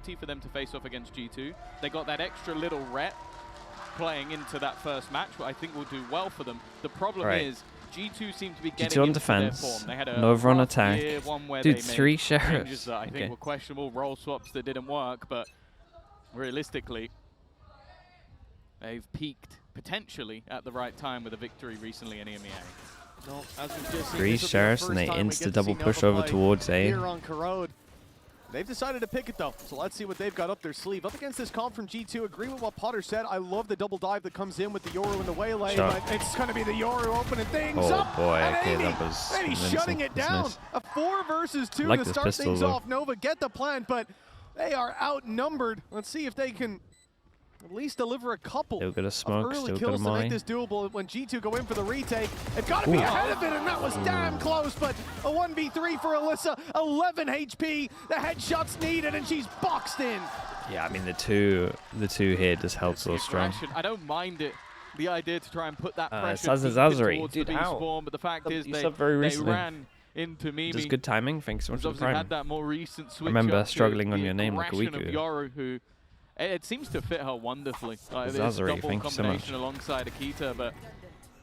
opportunity for them to face off against G2. They got that extra little rep playing into that first match, but I think will do well for them. The problem is G2 seem to be getting on into defense, their form. They had a Nova on rough attack. year, one where Dude, they 3 made sheriffs. changes that I think were questionable, role swaps that didn't work, but realistically, they've peaked potentially at the right time with a victory recently in EMEA. No, as we've just seen, 3 sheriffs and they insta double push over towards A. Here on Corrode. They've decided to pick it though, so let's see what they've got up their sleeve. Up against this comp from G2, agree with what Potter said. I love the double dive that comes in with the Yoru and the Waylay, but it's going to be the Yoru opening things up. Oh boy, and okay, Amy, that was Amy's shutting it down. A 4 versus 2 like to start pistol, things though. off. Nova get the plant, but they are outnumbered. Let's see if they can at least deliver a couple Still got a smoke, early still got a kills to make mine. this doable when G2 go in for the retake. They've got to be ahead of it, and that was damn close, but a 1v3 for Alyssa, 11 HP, the headshot's needed, and she's boxed in. Yeah, I mean, the two here just held so strong. I don't mind it, the idea to try and put that pressure Azari. towards Dude, the B how? spawn, but the fact is they recently. ran into Mimi. Just good timing, thanks so much for the Obviously prime. had that more recent switch remember up struggling to on the your name like a week aggression ago. of Yoru, who it seems to fit her wonderfully. Like this Azari, double thank you so much. combination alongside Akita, but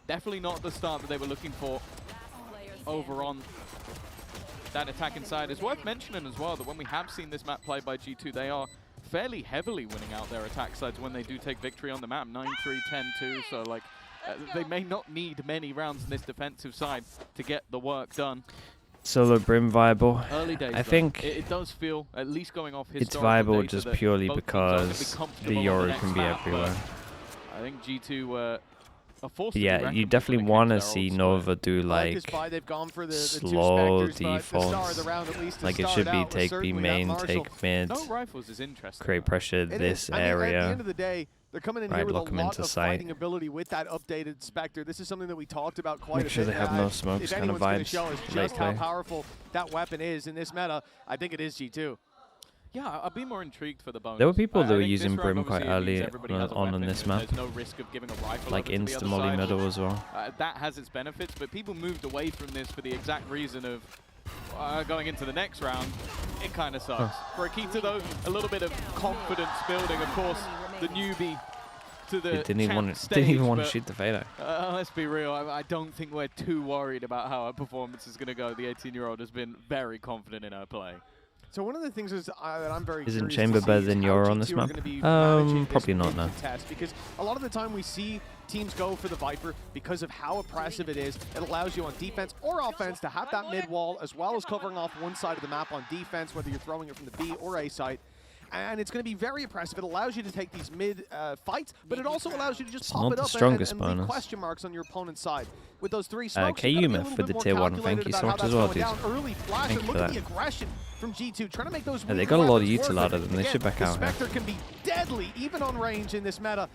definitely not the start that they were looking for over on that attacking side. It's worth mentioning as well that when we have seen this map played by G2, they are fairly heavily winning out their attack sides when they do take victory on the map. 9-3, 10-2, so like they may not need many rounds in this defensive side to get the work done. Solo Brim viable. Early days, I think it does feel, at least going off it's historical viable data, just that purely both teams are gonna be because comfortable the on Yoru next can be map, everywhere. but I think G2 are forced to be Yeah, reckoned you with definitely when it want comes to their see old Nova do like They've gone for the slow two Spectres, but the star of defaults. the round, at least to Like it start should be out, was take B certainly that main, Marshall. take mid, No rifles is interesting. create pressure It this is. I mean, at the area. end of the day, they're coming in Right, here with a lock 'em lot into of sight. fighting ability with that updated Spectre. This is something that we talked about quite Make a sure bit. they have no smokes if kind of anyone's gonna vibes show us late just how play. powerful that weapon is in this meta, I think it is G2. Yeah, I'd be more intrigued for the bonus. There were people that I were think using this round, Brim quite obviously, it means early everybody has a on weapon, this and map. There's no risk of giving a rifle Like over to the insta other molly side. middle as well. That has its benefits, but people moved away from this for the exact reason of going into the next round. It kind of sucks. For Akita, though, a little bit of confidence building. Of course, the newbie to the Didn't even want to but, shoot the fader. let's be real. I don't think we're too worried about how her performance is going to go. The 18-year-old has been very confident in her play. So one of the things is that I'm very Isn't curious Chamber to see better is than how Yoru on G2 this are map? gonna be managing this Probably not, mid no. contest, because a lot of the time we see teams go for the Viper because of how oppressive it is. It allows you on defense or offense to have that mid wall as well as covering off one side of the map on defense, whether you're throwing it from the B or A site. And it's going to be very oppressive. It allows you to take these mid fights, but it also allows you to just pop not it the up strongest and leave bonus. question marks on your opponent's side. With those 3 smokes, you gotta be a Kayuma little for bit the more tier 1. calculated Thank you about so how much that's as well, going dude. down. Early flash, Thank and you look for at the that. aggression from G2, trying to make those Yeah, they got a lot of weapons util work. out of them. They Again, should back the out here. Spectre can be deadly, even on range in this meta.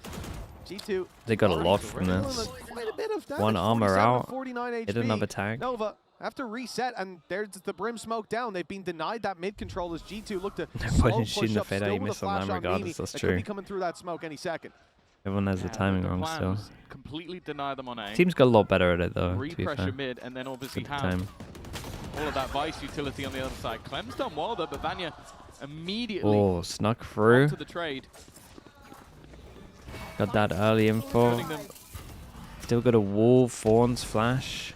G2. They got a lot from dealing this. with quite a bit of damage. One armor 47, out, 49 hit HP. another tag. Nova have to reset, and there's the Brim smoke down. They've been denied that mid control as G2 look to slow When shooting push the up, fader, still you with a miss on flash them on regardless, Mimi. that's That could true. be coming through that smoke any second. Everyone has the timing wrong plan still. was completely deny them on A. Team's got a lot better at it though, to be Repressure fair. mid, and then obviously Good have time. all of that Vice utility on the other side. Clem's done well though, but Vanya immediately Oh, snuck through. onto the trade. Got that early info. Putting them Still got a wall, Fawn's flash.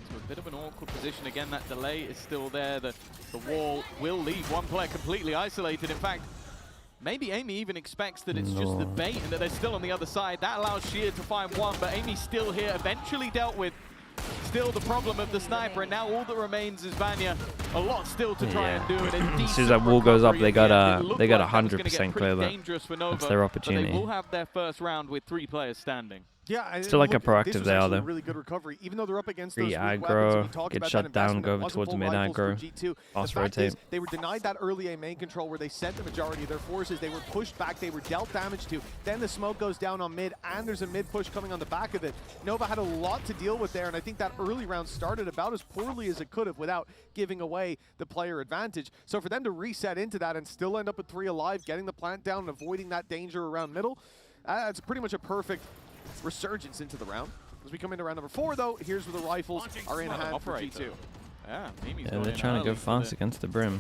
to a bit of an awkward position. Again, that delay is still there. The wall will leave one player completely isolated. In fact, maybe Amy even expects that it's just the bait and that they're still on the other side. That allows Sheer to find one, but Amy's still here, eventually dealt with. Still the problem of the sniper, and now all that remains is Vanya. A lot still to try and do. And as soon as that wall goes up, they got a 100% clear that. Dangerous for Nova, That's their but they opportunity. will have their first round with 3 players standing. Yeah, Still like look, how proactive this was they are, actually a though. really good recovery, even though they're up against Free those weak aggro, weapons, and we talked get about shut that down, investment. go It over wasn't towards full mid rifles for aggro, G2. fast The fact is, rotate. they were denied that early A main control where they sent the majority of their forces. They were pushed back, they were dealt damage to. Then the smoke goes down on mid, and there's a mid push coming on the back of it. Nova had a lot to deal with there, and I think that early round started about as poorly as it could have without giving away the player advantage. So for them to reset into that and still end up with 3 alive, getting the plant down and avoiding that danger around middle, it's pretty much a perfect resurgence into the round. As we come into round number 4, though, here's where the rifles are in hand for G2. Yeah, Yeah, they're trying to go fast against the Brim.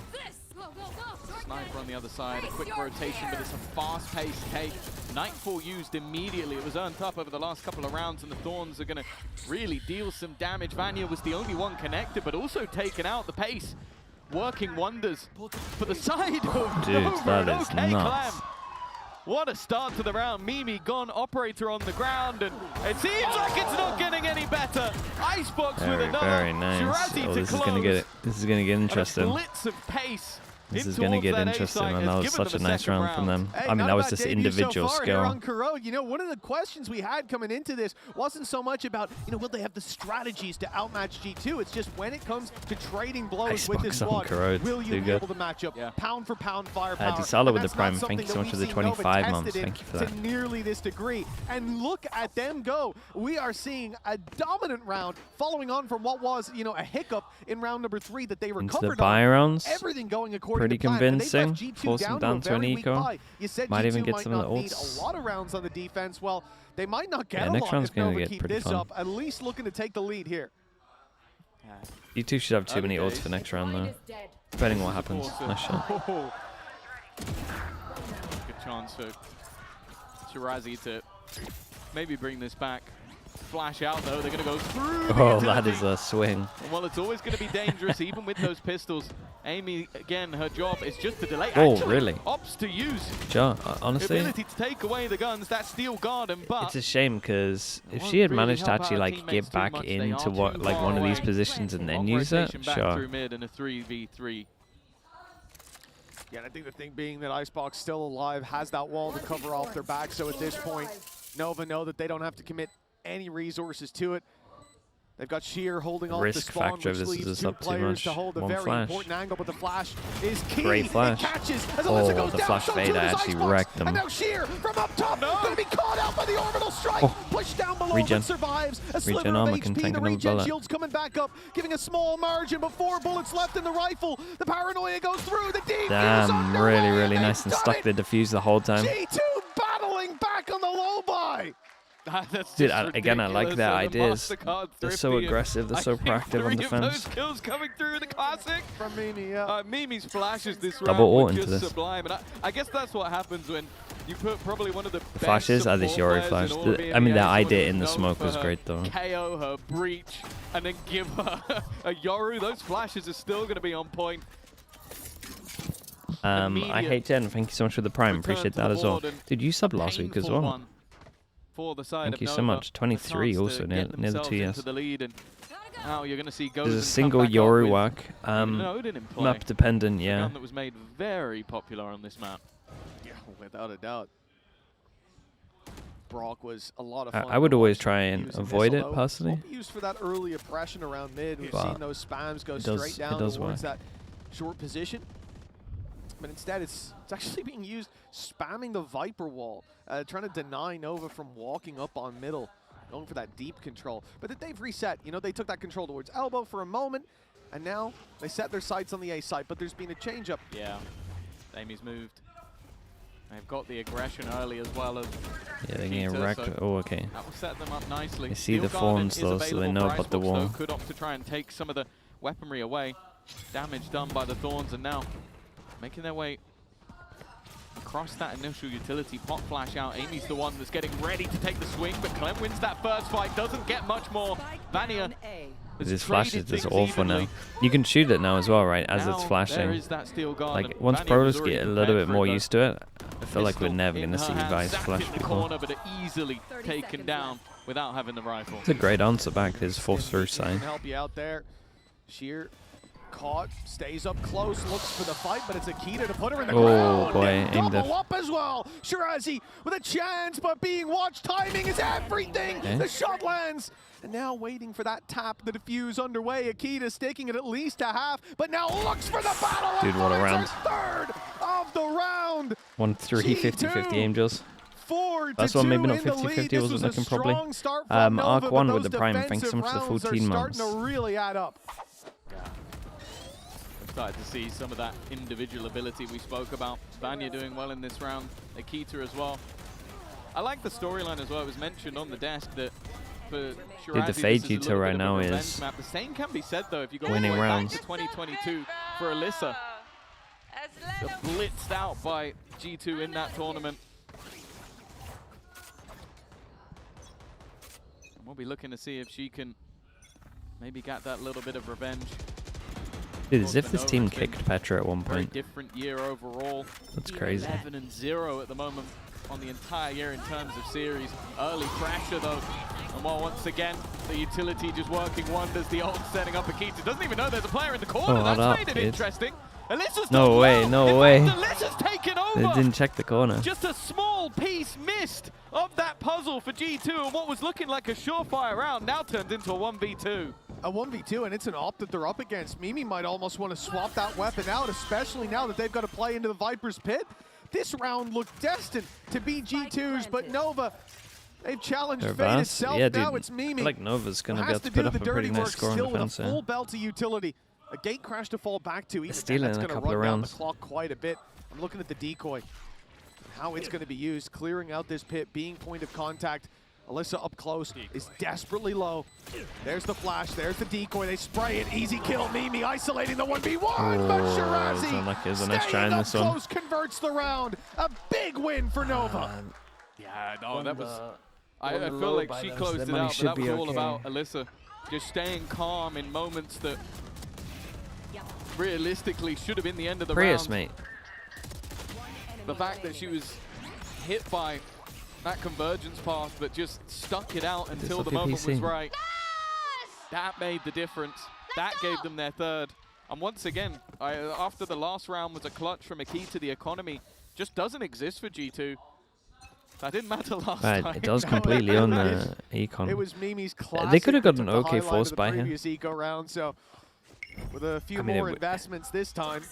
Sniper on the other side, a quick rotation, but it's a fast-paced take. Nightfall used immediately. It was earned up over the last couple of rounds, and the Thorns are going to really deal some damage. Vanya was the only one connected, but also taken out. The pace working wonders for the side of Dude, Nova. that is Okay, nuts. Clem. What a start to the round. Mimi gone, Operator on the ground, and it seems like it's not getting any better. Icebox with another. Very nice. Shirazi Oh, to this is gonna get it. This is gonna get and a interesting. blitz of pace. This is going to get interesting, and that was such a nice round from them. Hey, I mean, not that was a bad just debut individual so far here skill. on Corrode. You know, one of the questions we had coming into this wasn't so much about, you know, will they have the strategies to outmatch G2? It's just when it comes to trading blows with this Icebox on squad, Corrode, will you too be good. able to match up pound for pound firepower? Disala And with the that's not prime. something Thank you so that much for the we've seen Nova 25 tested months. in Thank you for that. to nearly this degree. And look at them go. We are seeing a dominant round following on from what was, you know, a hiccup in round number 3 that they recovered Into the buy rounds. Everything going according Pretty to plan. And they've left convincing. G2 Force them down to an eco. You said Might G2 even get might some of not the need ults. a lot of rounds on the defense. Well, they might not get Yeah, a next lot round's if gonna Nova get keep pretty this fun. up. At least looking to take the lead here. You two should have too many ults for next round, though. Depending on what happens. Awesome. Nice shot. Oh. Good chance for Shirazi to maybe bring this back. Flash out, though. They're going to go through the Oh, utility. that is a swing. Well, it's always going to be dangerous, even with those pistols. Amy, again, her job is just to delay. Oh, Actually, really? Ops to use. Sure, honestly, Ability to take away the guns, that steel garden, but it's a shame because if won't she had really managed to help actually our like teammates get too back much. They into are what too like far one of these away. positions and then Op use it, rotation back sure. through mid in a 3v3. Yeah, and I think the thing being that Icebox still alive, has that wall to cover off their back. So at this point, Nova know that they don't have to commit any resources to it. They've got Sheer holding off the Risk spawn, factor of which this leaves is two up too players much. to hold a One very flash. important angle, but the flash is key. Great flash. It catches as Oh, Alyssa goes the down, flash so fade, too I does actually Icebox. wrecked them. And now Sheer from up top, going to be caught out by the orbital strike. Oh. Pushed down below, Regen. but survives. A Regen sliver armor of can HP, tank the another regen bullet. shield's coming back up, giving a small margin, but 4 bullets left in the rifle. The paranoia goes through, the defuse Damn, underway, really, really and nice they've and done stuck it. the defuse the whole time. G2 battling back on the low buy. That's Dude, just again, I like ridiculous. their And the ideas. MasterCard They're so thrifty, and aggressive, they're I so think proactive on 3 of defense. those kills coming through the classic. From Mimi, yeah. Mimi's flashes this Double round were ult into just this. sublime, and I guess that's what happens when you put probably one of the best flashes are this support Yori players flash. in all of I mean, EMEA, the someone idea who's in the known smoke for was her great, though. KO, her breach, and then give her a Yoru. Those flashes are still going to be on point. I hate Jen. Thank you so much for the prime. Return Appreciate to the that as well. board and Dude, you subbed last week as painful well. one for the side Thank of you so Nova. much. 23 A chance to also, near get the themselves 2 years. into the lead, and now you're going to see GOZEN There's a come single back up Yoru with work. Nodin in play. Map dependent, A yeah. gun that was made very popular on this map. Yeah, without a doubt. Brock was a lot of fun. I would to always watch try and using avoid this, it although personally. won't be used for that early oppression around mid. We've But seen those spams go it does- straight it down does towards work. that short position. But instead, it's actually being used spamming the Viper wall, trying to deny Nova from walking up on middle, going for that deep control. But that they've reset. You know, they took that control towards elbow for a moment, and now they set their sights on the A site. But there's been a change up. Yeah, Amy's moved. They've got the aggression early as well. Of Yeah, they're getting Keita, wrecked. so Oh, okay. that will set them up nicely. They see the Steel Garden fawns, is though, so they available know for about the Icebox, wall. though. Could opt to try and take some of the weaponry away. Damage done by the Thorns, and now making their way across that initial utility. Pot flash out. Amy's the one that's getting ready to take the swing, but Clem wins that first fight. Doesn't get much more. Vanya. This flash is just things awful now. evenly. You can shoot it now as well, right? As Now it's there flashing. is that steel guard, Like, and once Vanya was pros already get a little prepared bit for more it, used to it, I feel like we're pistol never in going to her see you hand, guys zapped flash in the people. corner, but easily taken down without having the rifle. It's a great answer back, his force through Can sign. help you out there. Sheer caught, stays up close, looks for the fight, but it's Akita to put her in the Oh, ground. boy, And aimed double it. up as well. Shirazi with a chance, but being watched. Timing is everything. Okay. The shot lands. And now waiting for that tap, the defuse underway. Akita sticking it at least a half, but now looks for the battle. Dude, what a round. Third of the round. 1-3, 50-50 aim drills. 4-2 That's one, maybe not in the 50-50, lead. This wasn't was a looking probably. strong start from Nova, Arc but 1 with those the prime. Thanks so defensive much for the rounds are 14 starting months. to really add up. We've started to see some of that individual ability we spoke about. Vanya doing well in this round. Akita as well. I like the storyline as well. It was mentioned on the desk that for Shirazi, the fade this is a G2 little right bit of a now revenge is map. The same can be said though if you go all winning the way rounds. back to 2022 for Alyssa. blitzed out by G2 in that tournament. And we'll be looking to see if she can maybe get that little bit of revenge. Dude, as if this team kicked Petra at one Very point. different year overall. That's crazy. 11-0 at the moment on the entire year in terms of series. Early pressure though. And while once again, the utility just working wonders. The ult setting up Akita. Doesn't even know there's a player in the corner. Oh, That's made it kid. interesting. Alyssa's No done way, well. no In way. fact, Alyssa's taken They over. didn't check the corner. Just a small piece missed of that puzzle for G2. And what was looking like a surefire round now turns into a 1v2. A 1v2, and it's an op that they're up against. Mimi might almost want to swap that weapon out, especially now that they've got to play into the Viper's pit. This round looked destined to be G2's, but Nova, they've challenged fate Vast. itself. Yeah, now dude. it's Mimi. I feel like Nova's going to be Has able to do put up the a pretty dirty nice work score on still with defense a here. full belt of utility. A gate crash to fall back to. Even stealing that's a going to couple run of down the rounds. clock quite a bit. I'm looking at the decoy. How it's going to be used, clearing out this pit, being point of contact. Alyssa up close is desperately low. There's the flash, there's the decoy, they spray it, easy kill, Mimi isolating the 1v1, but it's Shirazi unlucky. It was a nice try staying in up this one. close converts the round. A big win for Nova. Yeah, no, that was... I won the feel low like by she them, closed so it the money out, but should that was be all okay. about Alyssa just staying calm in moments that realistically should have been the end of the Prius, round. mate. The fact that she was hit by that convergence path, but just stuck it out until the moment was PPC. right. That made the difference. That gave them their third. And once again, after the last round was a clutch from Akita, the economy just doesn't exist for G2. That didn't matter last Right, time. it does completely own the econ. It was Mimi's classic. They could have got that an took the okay highlight force of the by here. previous eco round, so with a few I mean, more it investments this time.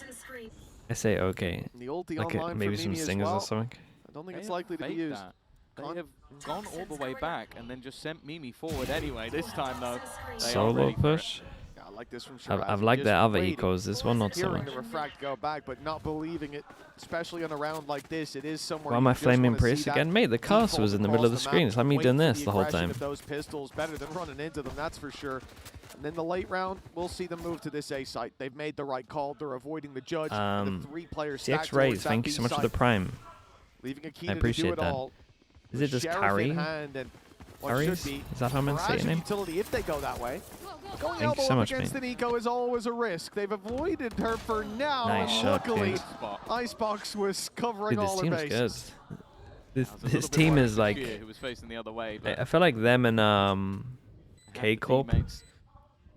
I say okay. The ulti Like online maybe for some Mimi as stingers well. or something. I don't think They it's have likely to be faked used. that. They have gone all the way back and then just sent Mimi forward anyway. This time though, they are Solo ready for it. push. Yeah, I like this from Shirazi. I've liked the Just other waiting, ecos. This one not so hearing much. the refract go back, but not believing it, especially on a round like this. It is somewhere. Why am you I just flaming wanna see Prius that again? Mate, the cast default was in the middle of the across screen. map. It's like me Wait doing for this the whole aggression time. of those pistols better than running into them, that's for sure. And then the late round, we'll see them move to this A site. They've made the right call. They're avoiding the judge. The three-player stack CX Rays, towards that thank you B so much for site, the prime. leaving Akita I to do appreciate it that. all. Is it just Sheriff Kari? in hand and what Kari's? should be Is that how I'm meant to say barrage your of name? utility if they go that way. Going Thank you elbow so up much, against mate. an eco is always a risk. They've avoided her for now. Nice and shot, luckily, kid. Icebox was covering Dude, this all her team's good. bases. This team is like... Who was facing the other way, but I feel like them and have the K-Corp, teammates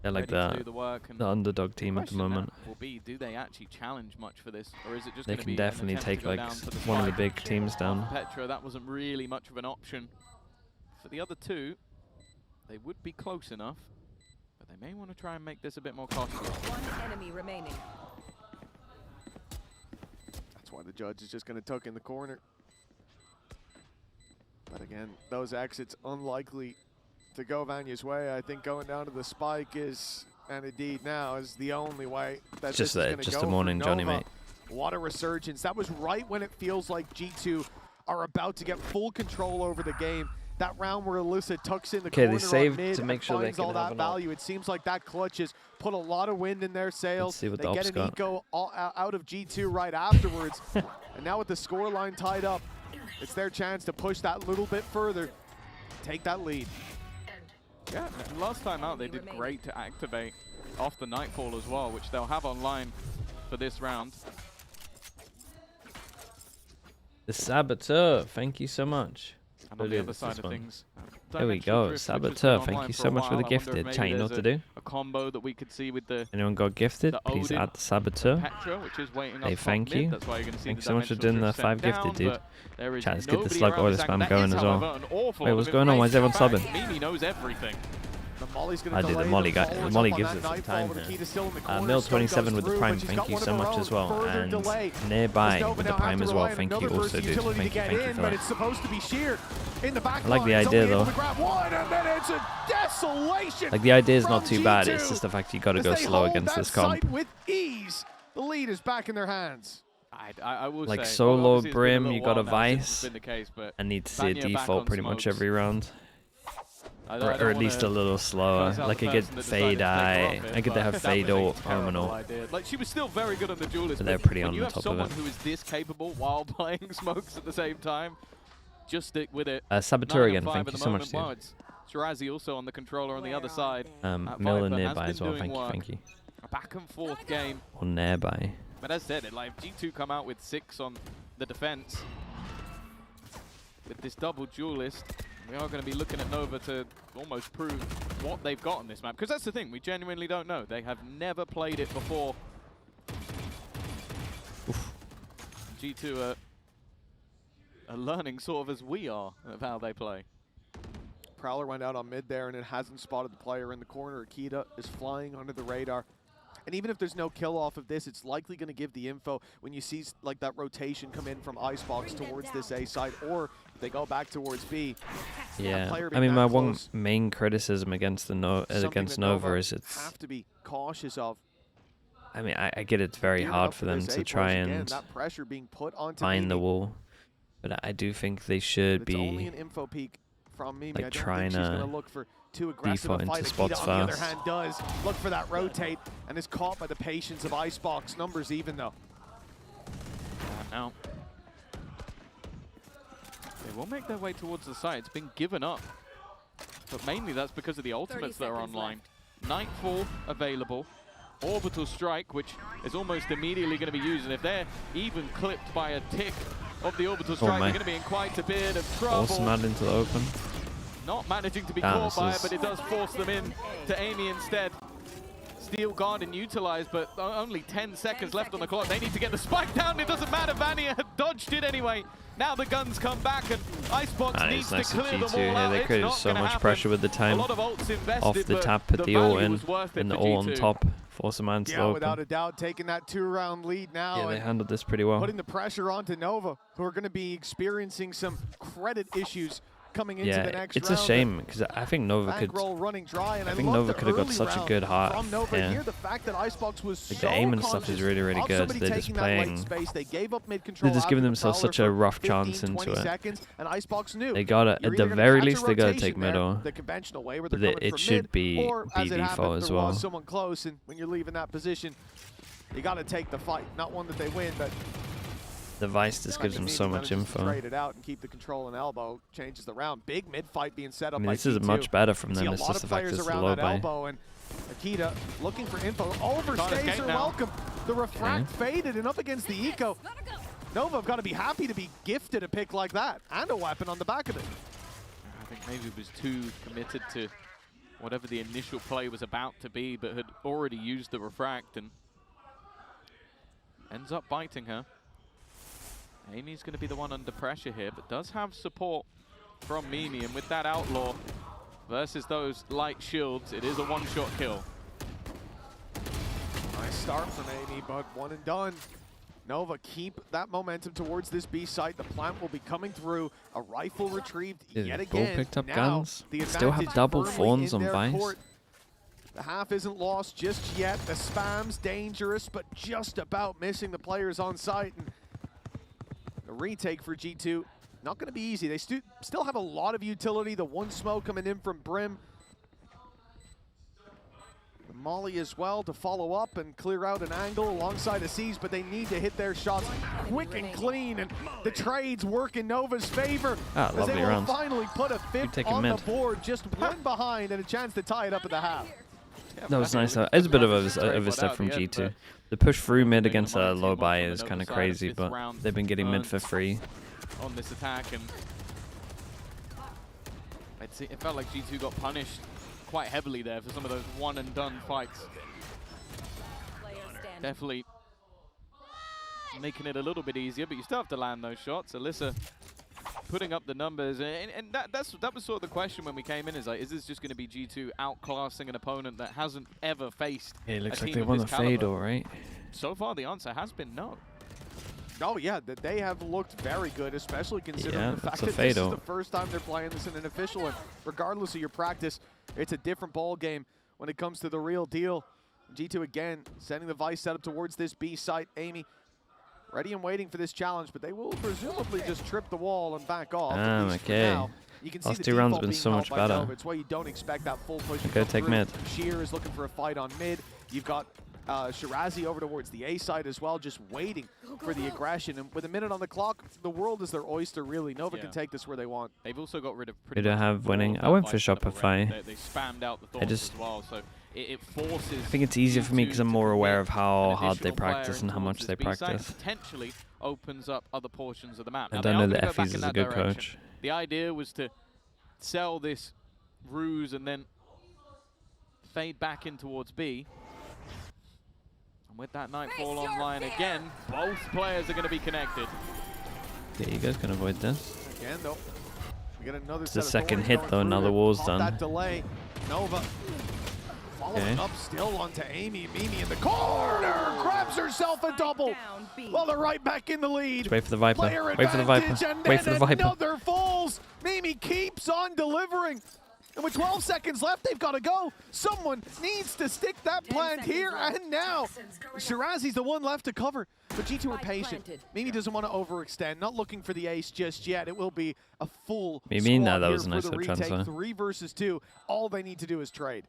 they're like ready to do the, the work. And the underdog team at the question now moment. will be, do they actually challenge much for this, or is it just They gonna can be definitely an attempt take to go like down for the one of the spike? big teams down. Petra, that wasn't really much of an option. For the other two, they would be close enough, but they may want to try and make this a bit more costly. One enemy remaining. That's why the judge is just going to tuck in the corner. But again, those exits unlikely to go Vanya's way. I think going down to the spike is, and indeed now, is the only way that It's just this is gonna just go a morning for Johnny, Nova. mate. What a resurgence. That was right when it feels like G2 are about to get full control over the game. That round where Alyssa tucks in the Okay, they corner saved on mid to make and sure they finds can all have that an ult. value. It seems like that clutch has put a lot of wind in their sails. Let's see what They the get ops an got. eco out of G2 right afterwards. And now with the scoreline tied up, it's their chance to push that little bit further, take that lead. Yeah, and last time out they did great to activate off the Nightfall as well, which they'll have online for this round. The Saboteur, thank you so much. And on the Brilliant, other side this of one. things, There we go, Saboteur, thank you so much for the gifted. Chat, you know what to do? A combo that we could see with the Anyone got gifted? the Please Odin, add the Saboteur. Petra, which is waiting Hey, up top thank mid. you. That's why you're going to see Thanks the so much for dimensional doing the drift sent 5 gifted, down, dude. but there is Chat, let's get the nobody slug around oil this angle. spam That going is, as well. however, an awful Wait, lot what's of going on? Why is everyone information. subbing? Mimi knows everything. The Molly's going I to did delay the Molly them, guy. follows Molly up on gives that us some nightfall, time but here. Akita's still in the corner. Mill Stone 27 goes with the through, prime, but she's thank got you one so of her much own. as well. Further And delay. nearby Nova with the now prime have as to well. rely on Thank you another also, burst dude. utility Thank to you, get thank you in, for but that. it's supposed to be sheer in the back I like the line. It's idea, only able though. to grab one, and then it's a desolation. Like, the idea is not from too bad. G2 It's just the fact you got to as go they slow hold against that this comp. site with ease. The lead is back in their hands. I will Like say, solo obviously it's been a Brim, little you got a while now since Vice. it's been the case, but I need to see a Vanya back default on pretty much smokes. every round. Or at least a little slower. Like I get fade eye. I get to have fade ult terminal. Like she was still very good on the duelist. But they're pretty on you the have top of someone it. who is this capable while playing smokes at the same time, just stick with it. Saboteur again, thank you so much, dude. Shirazi also on the controller on the other side. Miller nearby as well, thank you. A back and forth game. Or nearby. But as said, like G2 come out with 6 on the defense. With this double duelist, we are going to be looking at Nova to almost prove what they've got on this map. Because that's the thing, we genuinely don't know. They have never played it before. Oof. G2 are learning sort of as we are of how they play. Prowler went out on mid there, and it hasn't spotted the player in the corner. Akita is flying under the radar. And even if there's no kill off of this, it's likely going to give the info when you see like that rotation come in from Icebox towards this A side, or if they go back towards B. Yeah, I mean, my one main criticism against the against Nova is it's have to be cautious of. I mean, I get it's very hard for them to try and find the wall, but I do think they should be only an info peek from Mimi. like trying to look for too aggressive default into spots fast. On the other hand, does look for that rotate and is caught by the patience of Icebox. Numbers even though. Now they will make their way towards the side. It's been given up, but mainly that's because of the ultimates that are online. Nightfall available. Orbital Strike, which is almost immediately going to be used, and if they're even clipped by a tick of the Orbital Strike, they're going to be in quite a bit of trouble. Awesome out into the open. Not managing to be caught by it, but it does force them in to Amy instead. Steel Garden utilized, but only 10 seconds left on the clock. They need to get the spike down. It doesn't matter. Vania had dodged it anyway. Now the guns come back, and Icebox needs to clear them all out. They created so much pressure with the time. A lot of ults invested, off the tap, put the ult in, and the ult on top. Force a man to open. Without a doubt, taking that 2-round lead now. Yeah, they handled this pretty well. Putting the pressure onto Nova, who are going to be experiencing some credit issues coming into the next it's round. a shame because I think Nova could. Running dry, and I think Nova could have got such a good heart. From Nova. Here, the fact that Icebox was like the aim and stuff is really, really good. They're just playing. Space. They gave up mid control. They're just giving themselves such a rough chance into it. Seconds, and Icebox knew. They got it. At the very least, they got to take middle. The conventional way, where but it should be default as well. Someone close, and when you're leaving that position, you got to take the fight. Not one that they win, but. The Vice just gives them so much info. Trade it out and keep the control and elbow. Changes the round. Big mid fight being set up. I mean, this is much better from them. It's just the fact it's low by. And Akita looking for info. Overstays are welcome. The refract faded and up against the eco. Nova have got to be happy to be gifted a pick like that and a weapon on the back of it. I think maybe it was too committed to whatever the initial play was about to be, but had already used the refract and ends up biting her. Amy's going to be the one under pressure here, but does have support from Mimi, and with that Outlaw versus those light shields, it is a one-shot kill. Nice start from Amy, but one and done. Nova keep that momentum towards this B site. The plant will be coming through. A rifle retrieved yet again. Picked up now, guns. Still have double fawns on Vice. Court. The half isn't lost just yet. The spam's dangerous, but just about missing the players on site. And a retake for G2, not going to be easy. They still have a lot of utility. The one smoke coming in from Brim. The Molly as well to follow up and clear out an angle alongside the Siege, but they need to hit their shots quick and clean, and the trades work in Nova's favor. As they will finally put a fifth on the board, just one behind and a chance to tie it up at the half. That was nice. It's a bit of a step from G2. The push through mid against a low buy is kind of crazy, but they've been getting mid for free. On this attack, and it felt like G2 got punished quite heavily there for some of those one and done fights. Definitely making it a little bit easier, but you still have to land those shots. Alyssa putting up the numbers, and that was sort of the question when we came in, is like, is this just going to be G2 outclassing an opponent that hasn't ever faced it looks a like team they won of the this caliber? Fade, all right. So far the answer has been no. Oh yeah, they have looked very good, especially considering the fact that this is the first time they're playing this in an official, and regardless of your practice, it's a different ball game when it comes to the real deal. G2 again, sending the Vice setup towards this B site. Amy ready and waiting for this challenge, but they will presumably just trip the wall and back off. Okay. You can see Last the 2 rounds have default been being so held much by better. Nova. It's why you don't expect that full push to Go come take through. mid. Sheer is looking for a fight on mid. You've got Shirazi over towards the A side as well, just waiting for the aggression. And with a minute on the clock, the world is their oyster, really. Nova can take this where they want. They've also got rid of We pretty don't much have all winning. of I that went for Vice Level Shopify. range. They spammed out the thorns just- as well, so it forces. I think it's easier for me because I'm more aware of how an hard they additional player practice and how towards much this they B side, practice. Potentially opens up other portions of the map. I Now, don't they know are that gonna go back Effie's in is a that good direction. coach. The idea was to sell this ruse and then fade back in towards B. And with that Nightfall online again, both players are going to be connected. Yeah, you guys can avoid this. Again, though, we get another It's set the of second thorns hit, going though, through now the it. wall's Off done. that delay, Nova following up still onto Amy. Mimi in the corner grabs herself a double. Well, they're right back in the lead. Wait for the Viper. Player Wait for the Viper. advantage, and Wait for the then Viper. another falls. Mimi keeps on delivering. And with 12 seconds left, they've got to go. Someone needs to stick that plant here and now. Shirazi's the one left to cover. But G2 are patient. Mimi doesn't want to overextend. Not looking for the ace just yet. It will be a full Mimi, no, squad that here was a for nice the little retake. transfer. 3 versus 2. All they need to do is trade.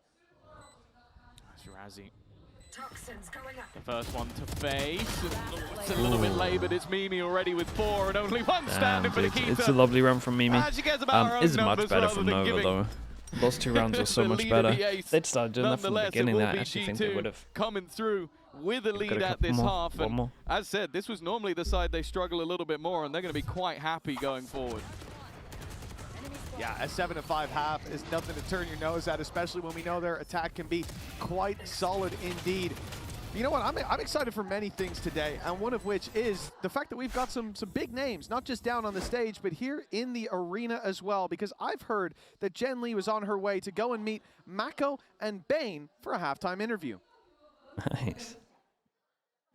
Shirazi. The first one to face. It's a little bit late, but it's Mimi already with 4 and only one standing for Dude, Nikita. it's a lovely run from Mimi. She cares about her own It's much numbers better rather from than Nova, giving though. Those 2 rounds were so the much lead better. of the ace. They'd started doing that from the Nonetheless, beginning. it will I be actually think G2 they would have. coming through with a lead got a at couple this more. half. One And more. as said, this was normally the side they struggle a little bit more, and they're going to be quite happy going forward. Yeah, a 7-5 half is nothing to turn your nose at, especially when we know their attack can be quite solid indeed. You know what, I'm excited for many things today, and one of which is the fact that we've got some big names, not just down on the stage, but here in the arena as well, because I've heard that Jen Lee was on her way to go and meet Mako and Bane for a halftime interview. Nice.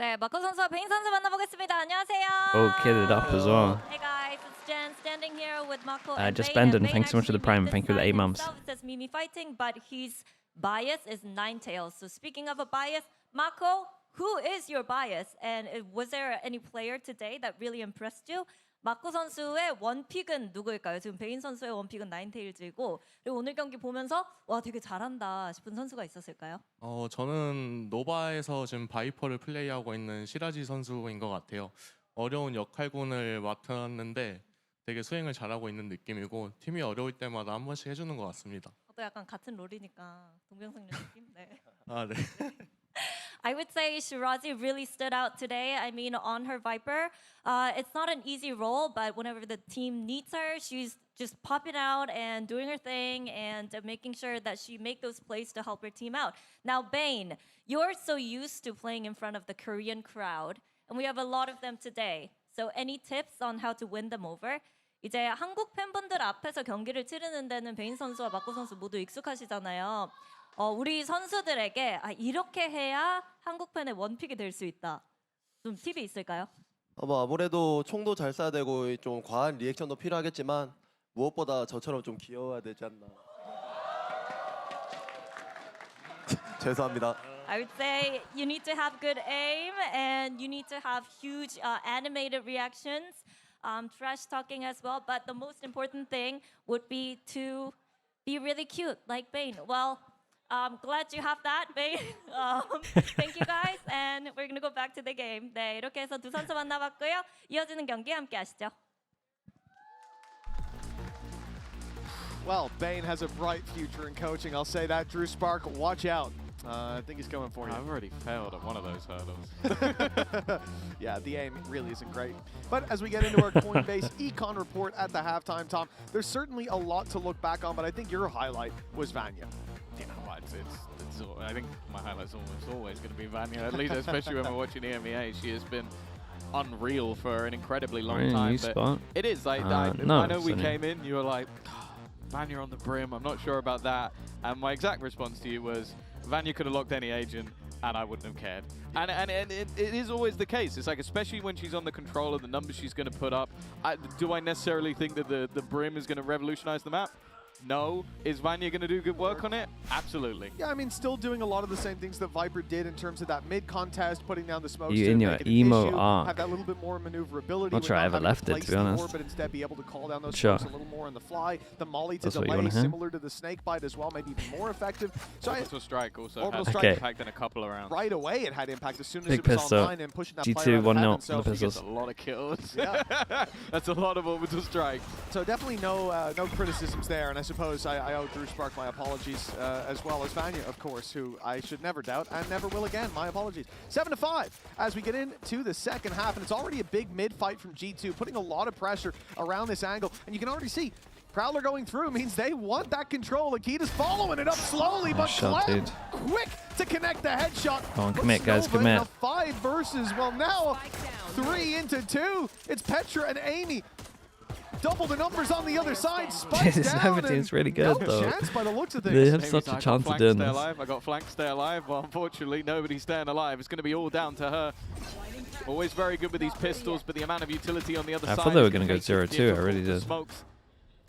네, 마코 선수와 베인 선수 만나보겠습니다. 안녕하세요. Oh, kitted up as well. Hey guys, it's Jen standing here with Mako I and just Bane, banned him. and Thanks so much for the Bane prime. actually Thank you for the made 8 this months. sign himself. It says Mimi fighting, but his bias is Ninetales. So speaking of a bias, Mako, who is your bias? And was there any player today that really impressed you? 마코 선수의 원픽은 누구일까요? 지금 베인 선수의 원픽은 나인테일즈이고, 그리고 오늘 경기 보면서 와 되게 잘한다 싶은 선수가 있었을까요? 저는 노바에서 지금 바이퍼를 플레이하고 있는 시라지 선수인 것 같아요. 어려운 역할군을 맡았는데 되게 수행을 잘하고 있는 느낌이고 팀이 어려울 때마다 한 번씩 해주는 것 같습니다. 또 약간 같은 롤이니까 동병상련 느낌? 네. 아, 네. I would say Shirazi really stood out today. I mean, on her Viper, it's not an easy role, but whenever the team needs her, she's just popping out and doing her thing and making sure that she make those plays to help her team out. Now, Bane, you're so used to playing in front of the Korean crowd, and we have a lot of them today. So any tips on how to win them over? 이제 한국 팬분들 앞에서 경기를 치르는 데는 베인 선수와 마코 선수 모두 익숙하시잖아요. 우리 선수들에게 이렇게 해야 한국 팬의 원픽이 될 수 있다. 좀 팁이 있을까요? 아무래도 총도 잘 쏴야 되고 좀 과한 리액션도 필요하겠지만 무엇보다 저처럼 좀 귀여워야 되지 않나. 죄송합니다. I would say you need to have good aim and you need to have huge animated reactions, trash talking as well. But the most important thing would be to be really cute, like Bane. Well, I'm glad you have that, Bane. Thank you guys, and we're gonna go back to the game. 네, 이렇게 해서 두 선수 만나봤고요. 이어지는 경기 함께 하시죠. Well, Bane has a bright future in coaching, I'll say that. Drew Spark, watch out. I think he's coming for you. I've already failed at one of those hurdles. Yeah, the aim really isn't great. But as we get into our Coinbase econ report at the halftime, Tom, there's certainly a lot to look back on, but I think your highlight was Vanya. You know what? I think my highlight's always going to be Vanya, at least especially when we're watching EMEA. She has been unreal for an incredibly long We're in a time. new But spot. it is like No, I know we Sonny. came in, you were like, Vanya on the brim. I'm not sure about that. And my exact response to you was, Vanya could have locked any agent, and I wouldn't have cared. And it is always the case. It's like, especially when she's on the controller, the numbers she's going to put up. Do I necessarily think that the brim is going to revolutionize the map? No. Is Vanya going to do good work on it? Absolutely. Yeah, I mean, still doing a lot of the same things that Viper did in terms of that mid-contest, putting down the smokes. You in your emo arc. Have that little bit more maneuverability. Not sure I ever left it, to be honest. But instead be able to call down those Sure. smokes a little more on the fly. The molly to That's what you delay, wanna hear. similar to the snake bite as well, maybe even more effective. So Orbital Strike also Orbital had Strike impact in a couple of rounds. right away it had impact as soon as Big it was pistol. online and pushing that G2 player out of 1-0 heaven. on So the He gets pistols. a lot of kills. Yeah. That's a lot of Orbital Strike. So definitely no criticisms there, and I suppose I owe Drew Spark my apologies, as well as Vanya, of course, who I should never doubt and never will again. My apologies. 7-5 as we get into the second half, and it's already a big mid fight from G2, putting a lot of pressure around this angle, and you can already see Prowler going through means they want that control. Akita's following it up slowly, but shot, Clem dude. quick to connect the headshot. Come on, Puts commit, guys, Nova commit. in a 5 versus, well, now 3 into 2. It's Petra and Amy. Double the numbers on the other side. Spikes This down, Nova and team's really no good, though. chance by the looks of They things. have Amy's such a like, chance I of got doing flanked, stay this. alive. I got flanked, stay alive. Well, unfortunately, nobody's staying alive. It's going to be all down to her. Always very good with these pistols, but the amount of utility on the other I side. thought they were is going to go make it 0-2. I difficult really to did. Smokes.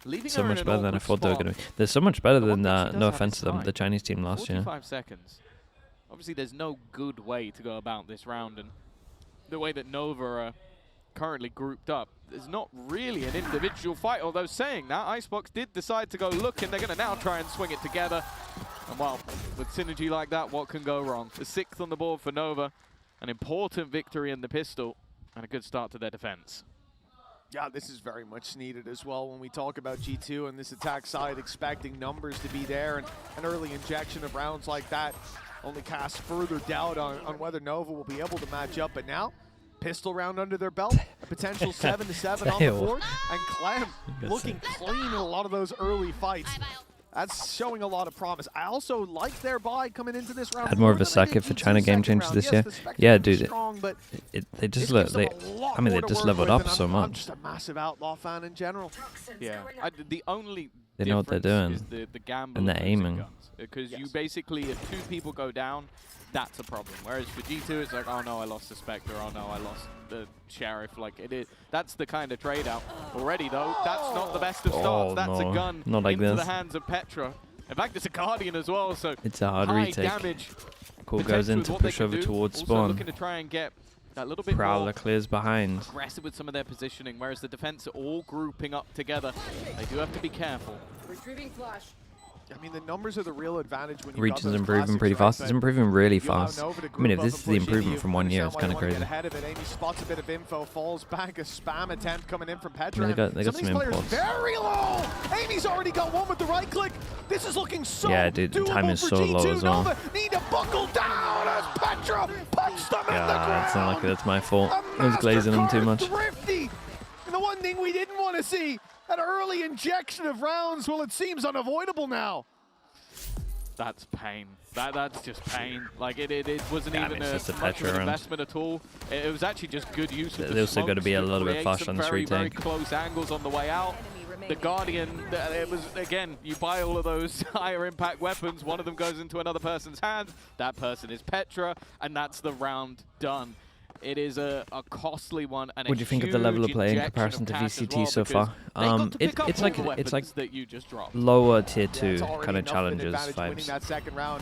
Leaving So her in much an better than I awkward thought they were going spot. to be. They're so much better The than, one thing she does no have offense is to them, time. the Chinese team last year. 45 seconds. Obviously, there's no good way to go about this round, and the way that Nova are currently grouped up, there's not really an individual fight, although saying that, Icebox did decide to go looking. They're going to now try and swing it together. And well, with synergy like that, what can go wrong? The 6th on the board for Nova, an important victory in the pistol, and a good start to their defense. Yeah, this is very much needed as well when we talk about G2 and this attack side, expecting numbers to be there, and an early injection of rounds like that only casts further doubt on whether Nova will be able to match up. But now, pistol round under their belt, a potential 7-7 on the Fail. board, and Clem looking clean in a lot of those early fights. That's showing a lot of promise. I also like their buy coming into this round. Had more of a than I did circuit for G2 China game second changes round. this Yes, year. the Spectre Yeah, is dude. strong, but They just this gives them they a lot I mean, more they to just work leveled with, up and so I'm much. just a massive Outlaw fan in general. Yeah, the only They know what they're difference doing, is the gamble and they're of losing aiming. guns. Because you Yes. basically, if 2 people go down, that's a problem. Whereas for G2, it's like, oh no, I lost the Spectre, oh no, I lost the Sheriff. Like, it is. That's the kind of trade-out. Already, though, that's not the best of starts. Oh, That's no. a gun Not like into this. the hands of Petra. In fact, it's a Guardian as well, so It's a hard high retake. damage. Call potential goes in with to what they push can over do. towards Also spawn. looking to try and get a little bit Prowler more clears behind. aggressive with some of their positioning, whereas the defense are all grouping up together. They do have to be careful. Retrieving flash. I mean, the numbers are the real advantage when you Region's improving pretty fast. It's improving really fast. I mean, if this is the improvement from 1 year, it's kind of crazy. Ahead of it. Amy spots a bit of info, falls back, a spam attempt coming in from Petra. I mean, they got some some of these players imports. very low. Amy's already got one with the right click. This is looking so Yeah, dude, the time doable is for so low G2. as well. Nova need to buckle down as Petra punched them in the Yeah, ground. it's not like that's my fault. A I was glazing them too MasterCard much. Thrifty. And the one thing we didn't want to see, an early injection of rounds, well, it seems unavoidable now. That's pain. That's just pain. Like it wasn't Yeah, I even mean, it's just a much of Petra an round. investment at all. It was actually just good use of They the also gotta be a smokes to little bit create flush some on this very, very retake. close angles on the way out. The Guardian, it was, again, you buy all of those higher impact weapons, one of them goes into another person's hand, that person is Petra, and that's the round done. It is a costly one, and What do you think of the level of play in comparison to VCT so far? It's like that you just dropped. lower tier Yeah, 2 it's already kind of enough an challenges advantage winning vibes. that second round.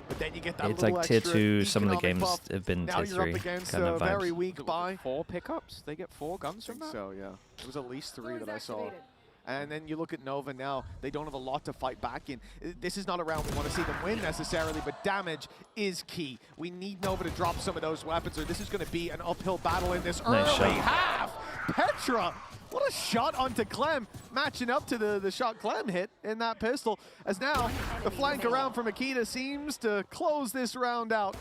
But then you get that It's little like tier extra 2. Some of the economic games buff. have been Now tier you're up 3 against kind a of very vibes. weak buy. 4 pickups? They get 4 guns I from think that? so, yeah. It was at least 3 Doors that I saw. activated. And then you look at Nova now, they don't have a lot to fight back in. This is not a round we want to see them win necessarily, but damage is key. We need Nova to drop some of those weapons, or this is going to be an uphill battle in this Nice early shot. half. Petra, what a shot onto Clem, matching up to the shot Clem hit in that pistol, as now the flank around from Akita seems to close this round out.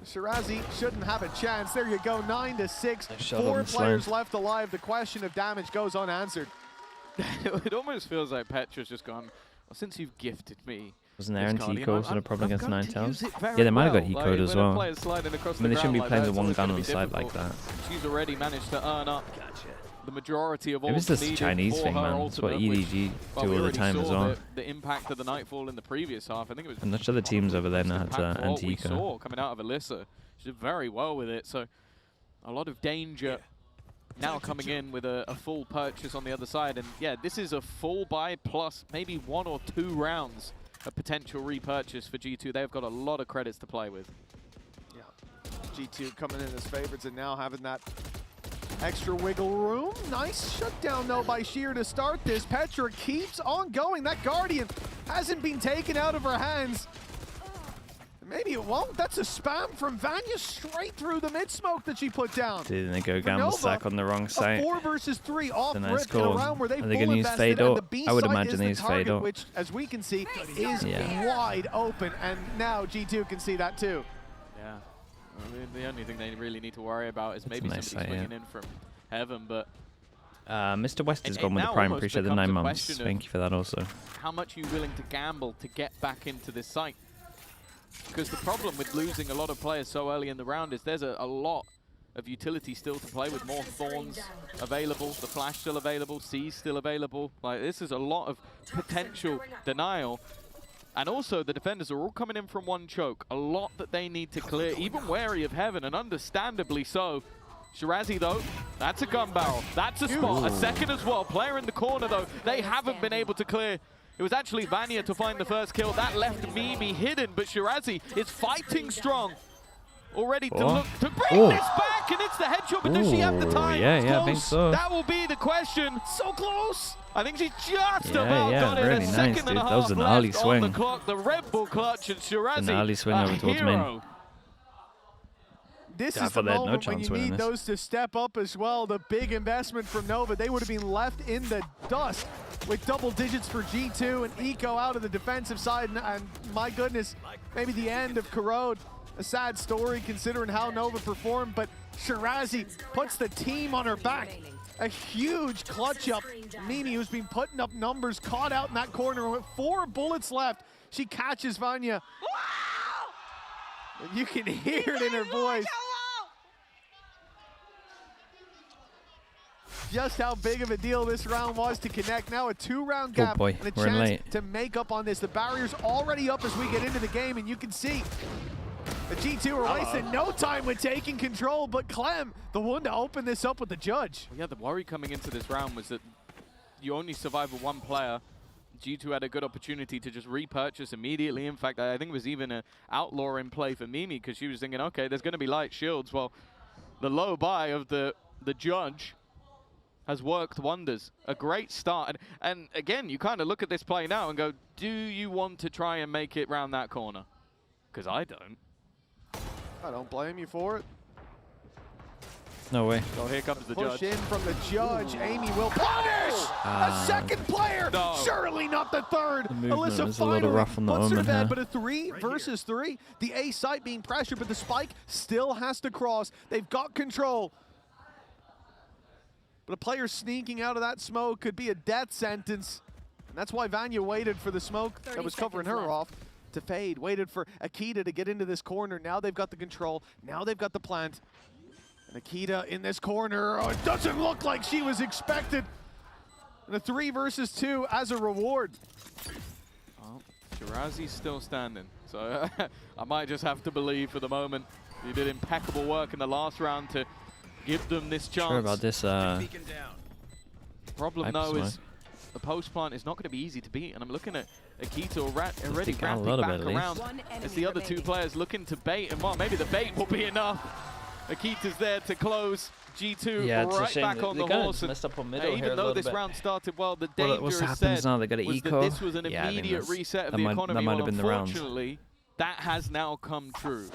Shirazi shouldn't have a chance. There you go, 9-6. Nice shot 4 on the players slam. left alive. The question of damage goes unanswered. It almost feels like Petra's just gone, well, since you've gifted me Wasn't there this anti Guardian, eco, I'm- so they're probably I'm against going 9 to tails. use it very Yeah, they might have got well. ecoed Like, as when a well. player's sliding across I mean, the they shouldn't be ground playing like with that, one it's gun gonna on be the side like difficult. that. She's already managed to earn up the majority of all Maybe it's this needed Chinese for thing, her man. It's what ultimate, which, EDG well, do we all the already time as saw well. the impact of the Nightfall in the previous half. I think it was I'm not sure the teams over there know how most to impactful what we anti-eco. saw coming out of Alyssa. She did very well with it, so a lot of danger now coming in with a full purchase on the other side. And yeah, this is a full buy plus maybe 1 or 2 rounds of potential repurchase for G2. They've got a lot of credits to play with. Yeah, G2 coming in as favorites and now having that extra wiggle room. Nice shutdown though by Sheer to start this. Petra keeps on going. That Guardian hasn't been taken out of her hands. Maybe it won't. That's a spam from Vanya straight through the mid smoke that she put down. Didn't they go gamble stack on the wrong site? 4 versus 3 off Nice rip in a call. round where they Are they gonna use invested, fade and up? the B I would site imagine is the they use fade target, up. which, as we can see, is Yeah. wide open. And now G2 can see that too. Yeah. I mean, the only thing they really need to worry about is maybe nice somebody site, swinging in from heaven, but Mr. West has it gone with the now prime. almost Appreciate the becomes 9 a months. question of Thank you for that also. how much are you willing to gamble to get back into this site? Because the problem with losing a lot of players so early in the round is there's a lot of utility still to play with. More Thorns available, the Flash still available, C's still available. Like, this is a lot of potential denial. And also, the defenders are all coming in from 1 choke. A lot that they need to clear, even wary of heaven, and understandably so. Shirazi, though, that's a gun barrel. That's a spot. A second as well. Player in the corner, though. They haven't been able to clear. It was actually Vanya to find the first kill. That left Mimi hidden, but Shirazi is fighting strong. Already to look to bring this back, and it's the headshot, but does she have the time? Yeah, I think so. That will be the question. So close. I think she just about yeah, got it. really A nice, second and dude. a That half was an early left on swing. the clock. The Red Bull clutch and Shirazi, An early swing over towards main. hero. This Yeah, I is the thought they had no moment when chance you winning need this. those to step up as well. The big investment from Nova. They would have been left in the dust with double digits for G2 and Eco out of the defensive side. And my goodness, maybe the end of Corrode. A sad story considering how Nova performed, but Shirazi puts the team on her back. A huge clutch up. Mimi, who's been putting up numbers, caught out in that corner with 4 bullets left. She catches Vanya. And you can hear it in her voice. Just how big of a deal this round was to connect. Now a 2-round gap boy, and a we're in chance late. to make up on this. The barrier's already up as we get into the game, and you can see the G2 are wasting no time with taking control, but Clem, the one to open this up with the judge. Yeah, the worry coming into this round was that you only survive with 1 player. G2 had a good opportunity to just repurchase immediately. In fact, I think it was even an outlaw in play for Mimi because she was thinking, okay, there's going to be light shields. Well, the low buy of the judge has worked wonders. A great start. And again, you kind of look at this play now and go, do you want to try and make it round that corner? Because I don't. I don't blame you for it. No way. So here comes the Push judge. in from the judge. Amy will punish a second player. No. Surely not the third. The movement Alyssa was a little finally rough on the puts her Omen dead, here. but a 3 versus 3. The A site being pressured, but the spike still has to cross. They've got control. But a player sneaking out of that smoke could be a death sentence. And that's why Vanya waited for the smoke that was covering her off to fade. Waited for Akita to get into this corner. Now they've got the control. Now they've got the plant. And Akita in this corner. Oh, it doesn't look like she was expected. And a 3 versus 2 as a reward. Well, Shirazi's still standing. So I might just have to believe for the moment. You did impeccable work in the last round to give them this chance. Sure about this. Problem Hyper though smoke. is the post plant is not going to be easy to beat, and I'm looking at Akita already think out a ramping little back bit, at around as the other 2 players looking to bait, and well, maybe the bait will be enough. Akita's there to close G2 Yeah, it's a right shame. back on They the kinda horse. And, messed up on middle here even a though little this bit. round started well, the danger What is happens said now? They got an was eco. that this was an Yeah, I think immediate that's- reset of that the might- economy. that might Well, have been the round. unfortunately, that has now come true.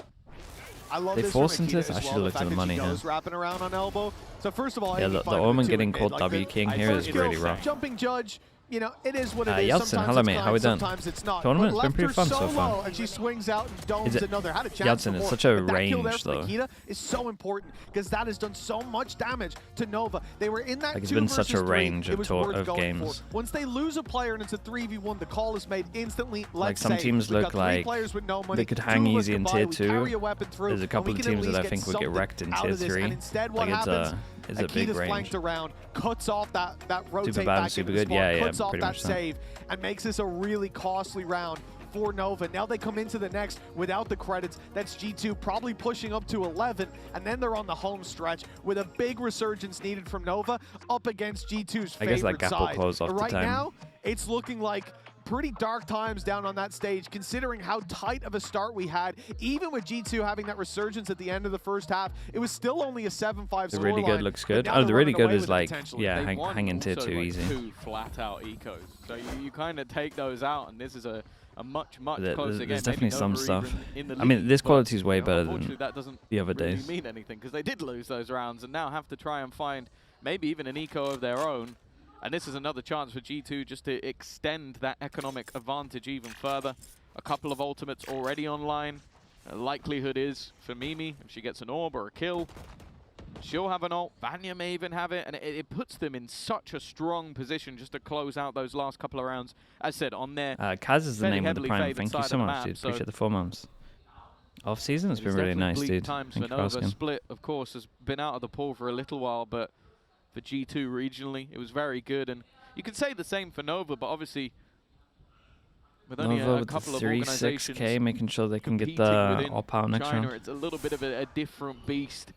I love They this forced from into Akita this? I as should've well, looked the at the fact that money she here. goes wrapping around on elbow. So first of all, Yeah, Amy the finding Omen two getting in called mid, W the King here is first really kill, rough. Jumping judge, you know, it is what it is. Yeltsin, Sometimes hello it's mate, kind, how we done? sometimes it's not. Tournament's But been pretty left her fun so far. low, and she swings out and domes Is it- another. Had a chance Yeltsin, it's before, such a but that kill there range, from though. Akita is so important because that has done so much damage to Nova. They were in that Like, it's 2 been versus such a 3. range It of was worth of going games. for. Once they lose a player and it's a 3v1, the call is made instantly. Like, Let's some save. teams We've look got 3 like players with no money. they could 2 hang of us easy in combined. tier We 2. carry a weapon through, There's a and couple we of can at teams that least I get think would get something wrecked in out tier of this. 3. And instead, what Like, happens? it's a big Akita's range. flanked around, cuts off that rotate bad and back super into the good? spawn, Yeah, cuts off pretty that much so. save, and makes this a really costly round for Nova. Now they come into the next without the credits. That's G2 probably pushing up to 11, and then they're on the home stretch with a big resurgence needed from Nova up against G2's favorite I guess that gap will side. close off the Right time. now, it's looking like pretty dark times down on that stage, considering how tight of a start we had. Even with G2 having that resurgence at the end of the first half, it was still only a 7-5 scoreline. The really good looks good. Now Oh, they're the really running good away is with it like, potentially. yeah, They won hanging tier also, 2 like, easy. 2 flat-out ecos. So you kind of take those out, and this is a much There- closer game. there's Maybe definitely some Nova stuff. even in the I mean, lead, this but, quality is way you know, better unfortunately, than that doesn't the other really days. mean anything, because they did lose those rounds and now have to try and find maybe even an eco of their own. And this is another chance for G2 just to extend that economic advantage even further. A couple of ultimates already online. Likelihood is for Mimi, if she gets an orb or a kill, she'll have an ult. Vanya may even have it, and it puts them in such a strong position just to close out those last couple of rounds. As said, on their Kaz is the fairly name of the heavily prime. favoured Thank you side so of the much, map, dude. so Appreciate the 4 months. Off season, it's been really definitely nice, bleak dude. times Thank for you for Nova. asking. Split, of course, has been out of the pool for a little while, but for G2 regionally, it was very good. And you can say the same for Nova, but obviously, with only Nova a with the couple of 36k, organizations making sure they can get competing the within op out next China, round. it's a little bit of a different beast.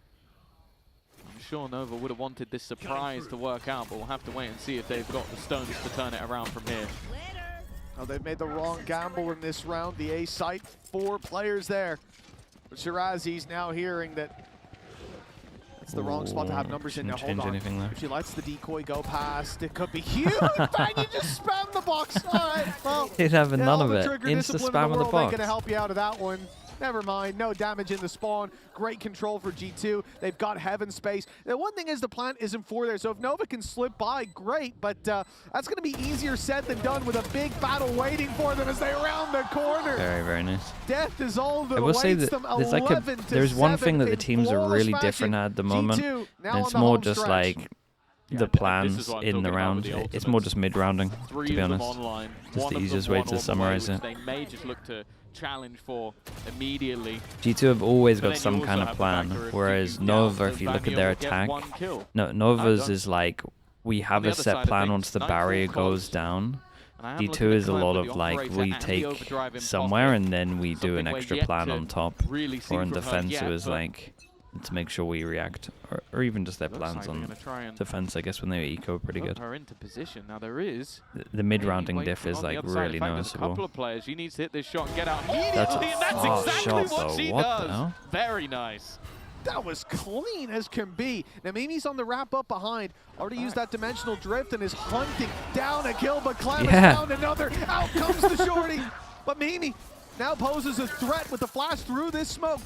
I'm sure Nova would have wanted this surprise to work out, but we'll have to wait and see if they've got the stones to turn it around from here. Oh, they've made the wrong gamble in this round. The A site, 4 players there. But Shirazi's now hearing that it's the wrong spot to have numbers in. Now, Shouldn't hold change on. anything there. If she lets the decoy go past, it could be huge. Bang, you just spam the box. All right, well. He's having yeah, none all of the it. trigger Insta discipline spam in the of the world ain't box. gonna help you out of that one. Never mind, no damage in the spawn. Great control for G2. They've got heaven space. The one thing is the plant isn't 4 there, so if Nova can slip by, great, but that's gonna be easier said than done with a big battle waiting for them as they round the corner. Very, very nice. Death is all that I will say awaits that them. there's like a 11 to there's one 7 thing that the in teams are flawless really fashion. different at the moment, G2 now and on it's the more home just stretch. like Yeah, the this is plans what I'm in talking the about round. with the It's more ultimates. just mid rounding, 3 to be of them honest. online. Just One the of them easiest way one to orb away, summarize which it. They may just look to challenge for immediately. G2 have always But got then some you kind also of have the plan, factor of whereas if you Nova, doubt if you that look at Vanya their will get attack, 1 kill. Nova's done. is like, we have the a other set side of plan things, once the Nightfall barrier goes close. down. And I am D2 looking at is a Clem lot with of the like, operator we and the take overdrive somewhere imposter. and then we do an Something we're extra yet plan to on top. really see Or in from her defense, yet, it was but like, to make sure we react. Or even just their looks plans like they're on gonna try and defense, I guess, when they were eco pretty put good. her into position. Now there is The mid-rounding maybe diff wait is on the like other side. In really fact, there's a couple noticeable. of players. She needs to hit this shot and get out That's a immediately, and that's fast exactly shot, what though. she What the does. hell? Very nice. That was clean as can be. Now Mimi's on the wrap up behind. Already used that dimensional drift and is hunting down a kill, but Clem has found another. Out comes the shorty. But Mimi now poses a threat with the flash through this smoke.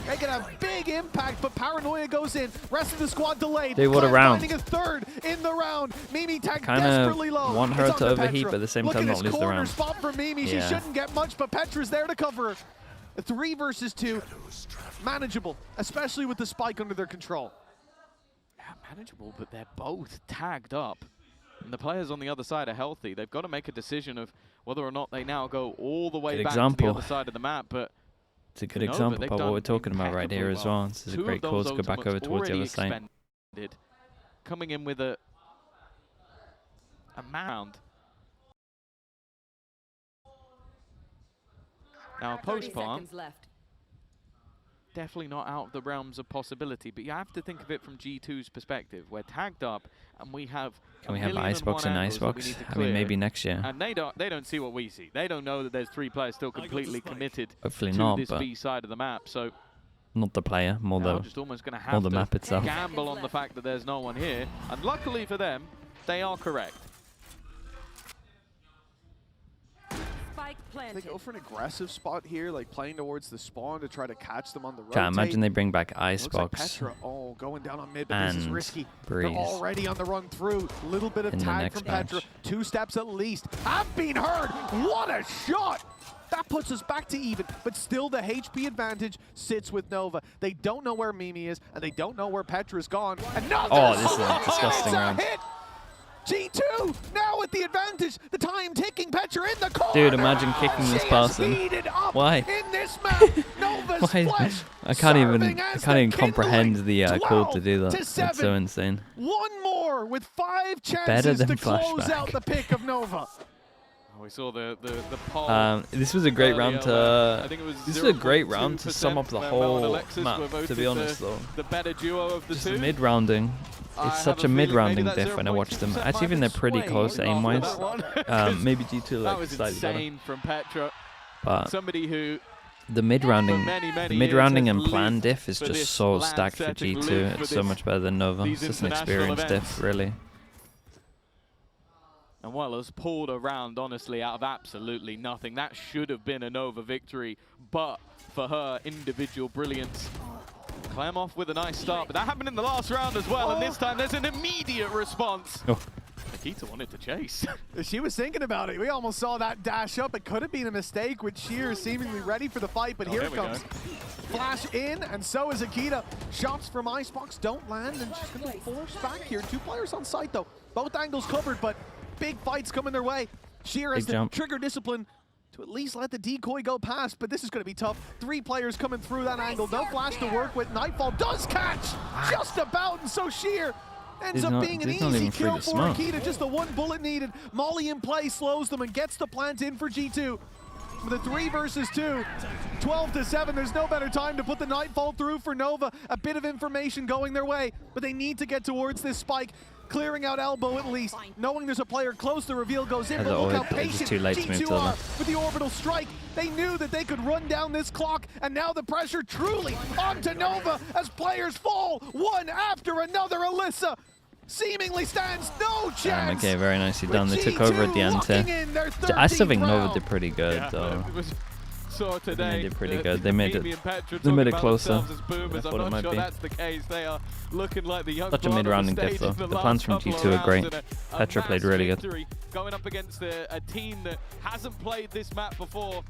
Making a big impact, but Paranoia goes in. Rest of the squad delayed. Dude, what a Clem round. finding a 3rd in the round. Mimi tagged Kinda desperately low. want her It's to onto overheat, Petra. but at the same Look time at not this lose the corner round. spot for Mimi. Yeah. She shouldn't get much, but Petra's there to cover her. A 3 versus 2. Manageable, especially with the spike under their control. Yeah, manageable, but they're both tagged up. And the players on the other side are healthy. They've got to make a decision of whether or not they now go all the way Good back to example. the other side of the map. But It's a good Nova, example they've about what done we're talking about right here impeccably as well. This is a 2 of great those cause to go back over ultimates towards the already other side. expended, coming in with a mound. Now, post-plant, definitely not out of the realms of possibility, but you have to think of it from G2's perspective. We're tagged up, and we have Can we have Icebox and Icebox? I mean, maybe next year. And they don't see what we see. They don't know that there's 3 players still completely committed Hopefully to not, this but B side of the map. So not the player, more now the just almost going to more have the to map itself. gamble on the fact that there's no one here. And luckily for them, they are correct. They go for an aggressive spot here, like playing towards the spawn to try to catch them on the road. Chat, imagine they bring back Looks like Icebox Petra, going down on mid, but this is and risky. Breeze. They're already on the run through. Little bit of in the tag next from Petra. match. 2 steps at least. I've been heard. What a shot! That puts us back to even, but still the HP advantage sits with Nova. They don't know where Mimi is, and they don't know where Petra's gone. Another Oh, this is a shot! disgusting It's a round. hit! G2 now with the advantage. The time ticking. Petra in the corner. Dude, imagine kicking this She past has him. speeded up Why? in this map. Nova's Why? flesh I can't even serving as the comprehend kindling. the call to do that. 12 to It's 7. so insane. One more with 5 Better chances than to close flashback. out the pick of Nova. We saw the poll. This was a great round I to. think it was This is a great round to 0.2% sum up the where Mel and whole Alexis map. were To be voted honest, though, the better duo of the just two. the mid rounding. I It's have such a a mid feeling rounding maybe that diff when I watch them. 0.2% Actually, even might they're pretty have close swayed aim wise. after that one. Maybe G2 That like was slightly better. insane from Petra. But Somebody who the mid rounding, many the mid rounding years and has plan lived diff is for just this so stacked for land-setting, G2. lived for It's so this- much better than Nova. these It's just an international experience events. diff, really. And well, has pulled a round, honestly, out of absolutely nothing. That should have been a Nova victory, but for her individual brilliance. Clem off with a nice start, but that happened in the last round as well, and this time there's an immediate response. Oh. Nikita wanted to chase. She was thinking about it. We almost saw that dash up. It could have been a mistake with Sheer seemingly ready for the fight, but here there it we comes. go. Flash in, and so is Akita. Shots from Icebox don't land, and she's going to be forced back here. 2 players on site, though. Both angles covered, but big fights coming their way. Sheer has Big the jump. trigger discipline to at least let the decoy go past, but this is going to be tough. 3 players coming through that angle. No flash to work with. Nightfall does catch just about, and so Sheer ends He's up not- being an he's not easy even free kill to for smoke. Akita. Just the 1 bullet needed. Molly in play slows them and gets the plant in for G2. With a 3 versus 2, 12-7, there's no better time to put the Nightfall through for Nova. A bit of information going their way, but they need to get towards this spike. Clearing out elbow at least, knowing there's a player close, the reveal goes in, As but look how always, it's patient too late to move G2 to are them. with the orbital strike. They knew that they could run down this clock, and now the pressure truly onto Nova as players fall one after another. Alyssa seemingly stands no Damn, chance. okay, very nicely with done. They took over at the end G2 too. locking in their I still 13th think Nova round. did pretty good, though. It was saw today. They did pretty the good. They made it- Mimi and Petra they talking made it about closer themselves as than I boomers. thought I'm it not might sure be. that's the case. They are looking like the young Such a blood on the mid-rounding stage diff, though. in The last plans from couple of G2 are rounds, great. and a Petra played massive really good. victory going up against a team that hasn't played this map before.